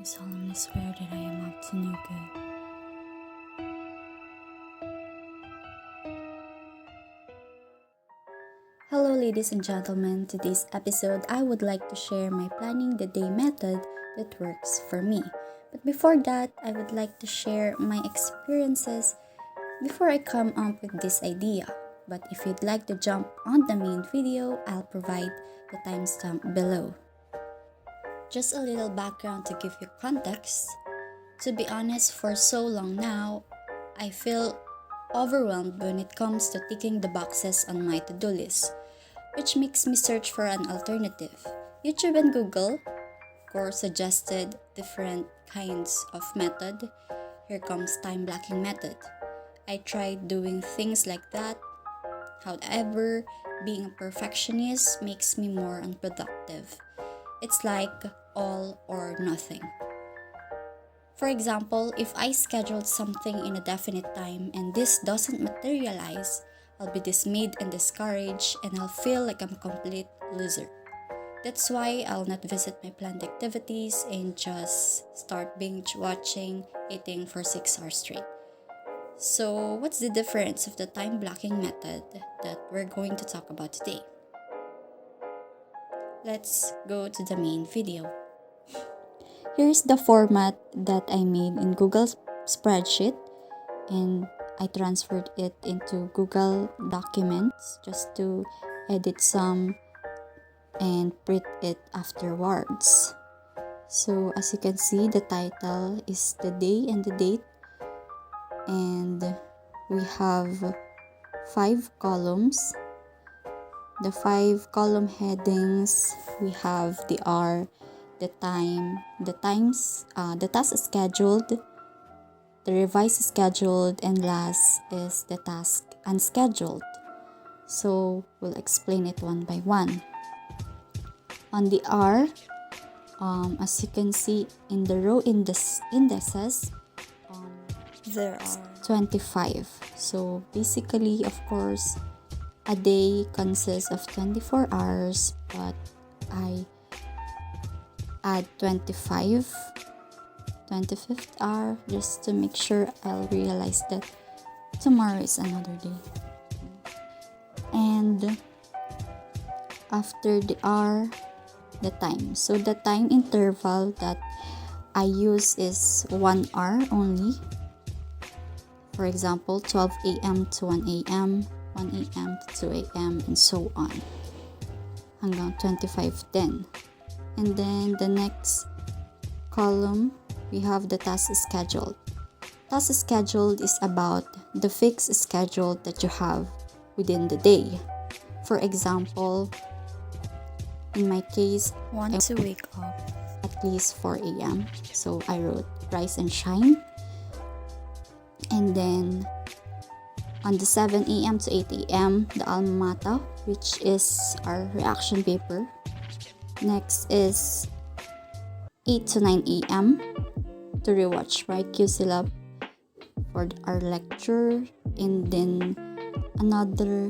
I solemnly swear that I am up to no good. Hello ladies and gentlemen, today's episode I would like to share my planning the day method that works for me. But before that, I would like to share my experiences before I come up with this idea. But if you'd like to jump on the main video, I'll provide the timestamp below. Just a little background to give you context. To be honest, for so long now, I feel overwhelmed when it comes to ticking the boxes on my to-do list, which makes me search for an alternative. YouTube and Google, of course, suggested different kinds of method. Here comes time blocking method. I tried doing things like that. However, being a perfectionist makes me more unproductive. It's like all or nothing. For example, if I scheduled something in a definite time and this doesn't materialize, I'll be dismayed and discouraged and I'll feel like I'm a complete loser. That's why I'll not visit my planned activities and just start binge watching, eating for 6 hours straight. So, what's the difference of the time blocking method that we're going to talk about today? Let's go to the main video. Here's the format that I made in Google spreadsheet, and I transferred it into Google Documents just to edit some and print it afterwards. So as you can see, the title is the day and the date, and we have 5 columns. The 5 column headings, we have the hour, the time, the task scheduled, the revised scheduled, and last is the task unscheduled. So we'll explain it one by one. On the hour, as you can see in the row indices, there are 25. So basically, of course, a day consists of 24 hours, but I add 25th hour just to make sure I'll realize that tomorrow is another day. And after the hour, the time. So the time interval that I use is 1 hour only. For example, 12 a.m. to 1 a.m., 1 a.m. to 2 a.m., and so on. Hanggang 25 din. And then the next column, we have the task scheduled. Task scheduled is about the fixed schedule that you have within the day. For example, in my case, I want to wake up at least 4 a.m. So I wrote Rise and Shine. And then on the 7 a.m. to 8 a.m., the Alma Mater, which is our reaction paper. Next is 8 to 9 a.m. to rewatch Q Syllab for our lecture. And then another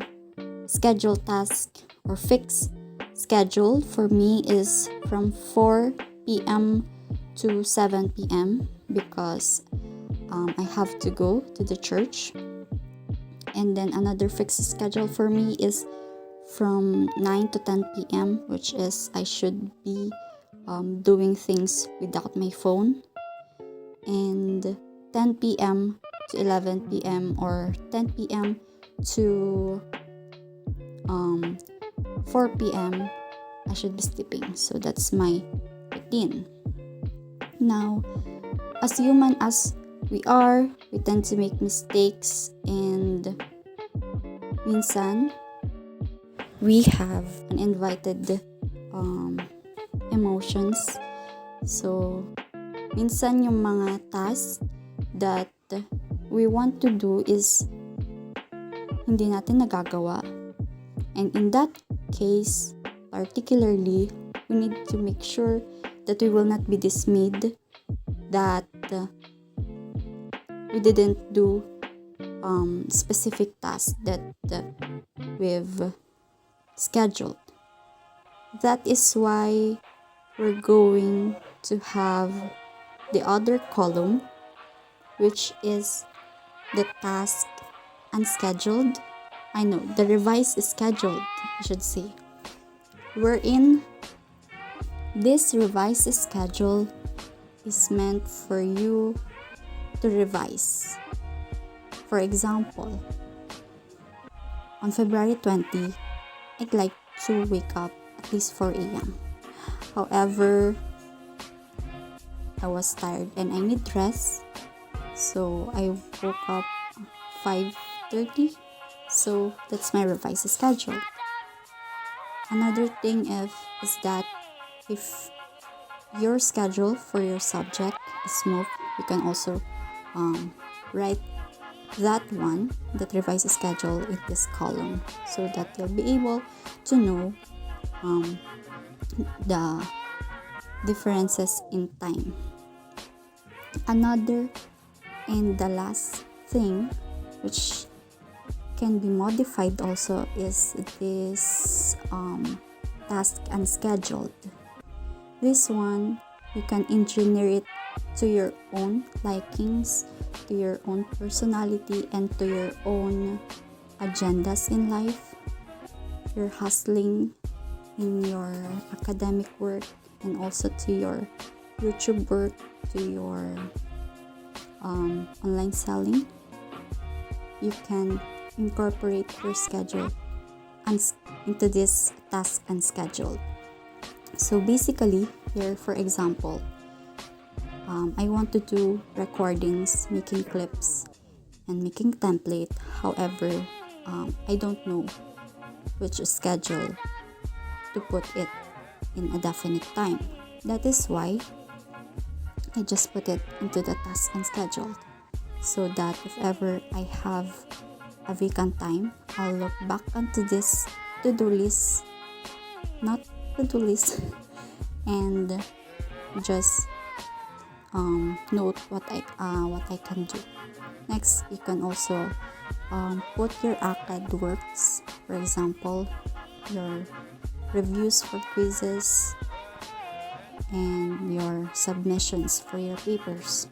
scheduled task or fixed schedule for me is from 4 p.m. to 7 p.m. because I have to go to the church. And then another fixed schedule for me is from 9 to 10 p.m., which is I should be doing things without my phone. And 10 p.m. to 11 p.m. or 10 p.m. to 4 p.m. I should be sleeping. So that's my routine. Now, as human as we are, we tend to make mistakes, and minsan we have uninvited emotions. So minsan yung mga tasks that we want to do is hindi natin nagagawa. And in that case, particularly, we need to make sure that we will not be dismayed that we didn't do specific tasks that we've scheduled. That is why we're going to have the other column, which is the task unscheduled. I know, the revised scheduled, I should say. Wherein this revised schedule is meant for you to revise. For example, on February 20, I'd like to wake up at least 4 a.m. However, I was tired and I need rest, so I woke up 5:30. So that's my revised schedule. Another thing is that if your schedule for your subject is moved, you can also write that revised schedule in this column, so that you'll be able to know the differences in time. Another and the last thing which can be modified also is this task unscheduled. This one, you can engineer it to your own likings, to your own personality, and to your own agendas in life. You're hustling in your academic work, and also to your YouTube work, to your online selling. You can incorporate your schedule into this task unscheduled. So basically, here for example, I want to do recordings, making clips, and making template. However, I don't know which schedule to put it in a definite time. That is why I just put it into the task unscheduled, so that if ever I have a vacant time, I'll look back onto this to-do list, and just note what I can do. Next, you can also put your ACAD works, for example, your reviews for quizzes, and your submissions for your papers.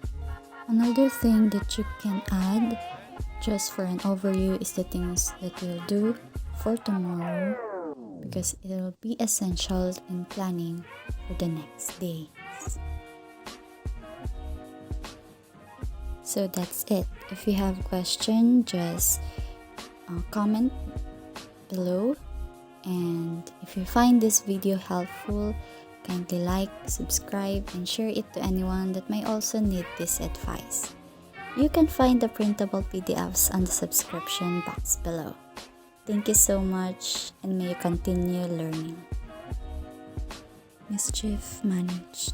Another thing that you can add, just for an overview, is the things that you'll do for tomorrow, because it will be essential in planning for the next day. So that's it. If you have a question, just comment below. And if you find this video helpful, kindly like, subscribe, and share it to anyone that may also need this advice. You can find the printable PDFs on the subscription box below. Thank you so much, and may you continue learning. Mischief managed.